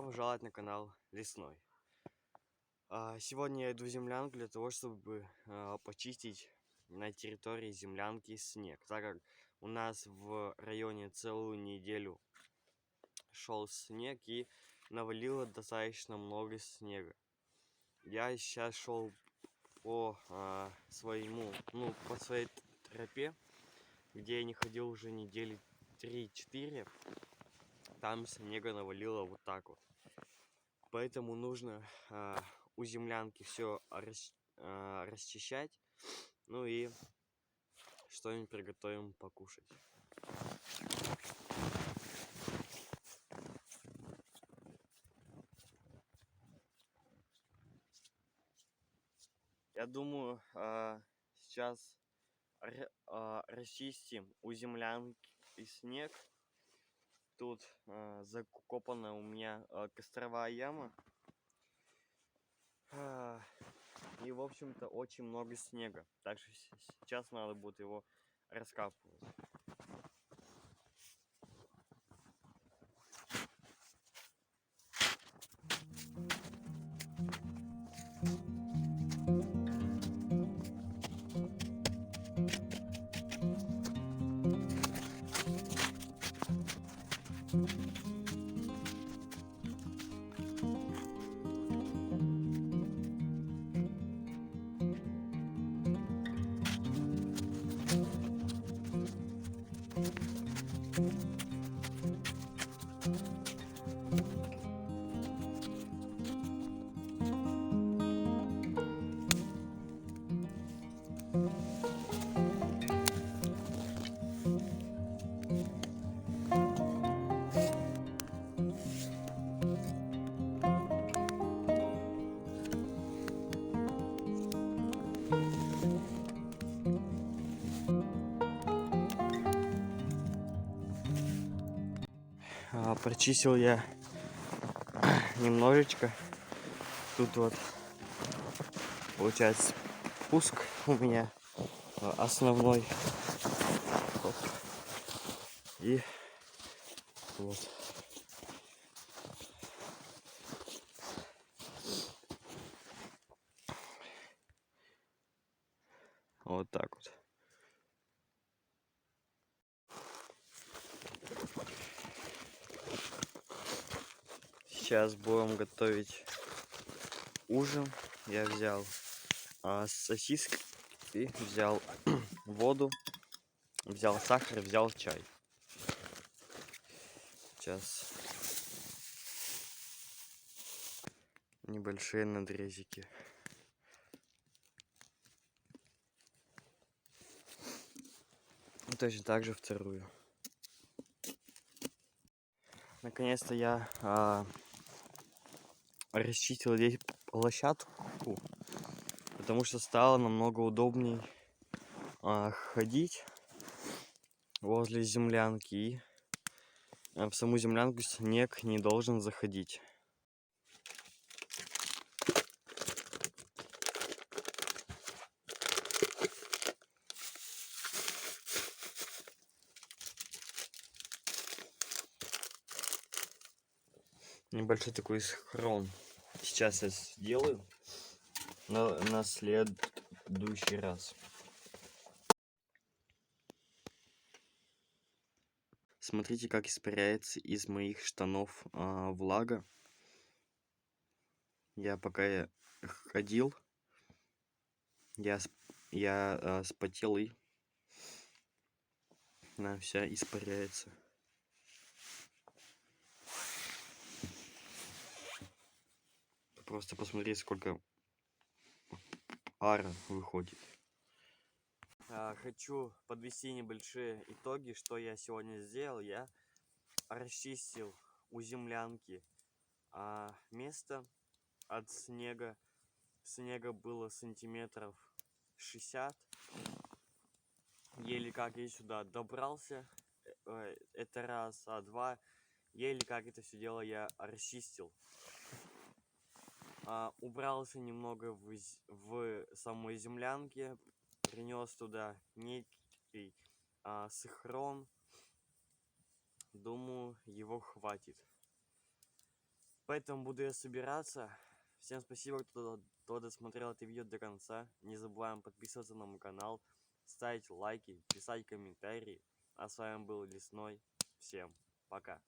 Добро пожаловать на канал Лесной. Сегодня я иду в землянку для того, чтобы почистить на территории землянки снег, так как у нас в районе целую неделю шел снег и навалило достаточно много снега. Я сейчас шел по своей тропе, где я не ходил уже недели 3-4. Там снега навалило вот так вот. Поэтому нужно у землянки все расчищать. Ну и что-нибудь приготовим покушать. Я думаю, сейчас расчистим у землянки снег. Тут закопана у меня костровая яма. И, в общем-то, очень много снега. Так что сейчас надо будет его раскапывать. Прочистил я немножечко. Тут вот получается спуск у меня основной. Хоп. И вот. Вот так вот. Сейчас будем готовить ужин. Я взял сосиски, взял воду, взял сахар, взял чай. Сейчас небольшие надрезики. Точно так же вторую. Наконец-то я расчистил здесь площадку, потому что стало намного удобней ходить возле землянки, и в саму землянку снег не должен заходить. Небольшой такой схрон сейчас я сделаю на следующий раз. Смотрите, как испаряется из моих штанов влага. Пока ходил, я спотел, и она вся испаряется. Просто посмотри, сколько пара выходит. Хочу подвести небольшие итоги, что я сегодня сделал. Я расчистил у землянки место от снега. Снега было сантиметров 60. Еле как я сюда добрался. Это раз, а два. Еле как это все дело я расчистил. Убрался немного в самой землянке. Принес туда некий схрон. Думаю, его хватит. Поэтому буду я собираться. Всем спасибо, кто досмотрел это видео до конца. Не забываем подписываться на мой канал, ставить лайки, писать комментарии. А с вами был Лесной. Всем пока.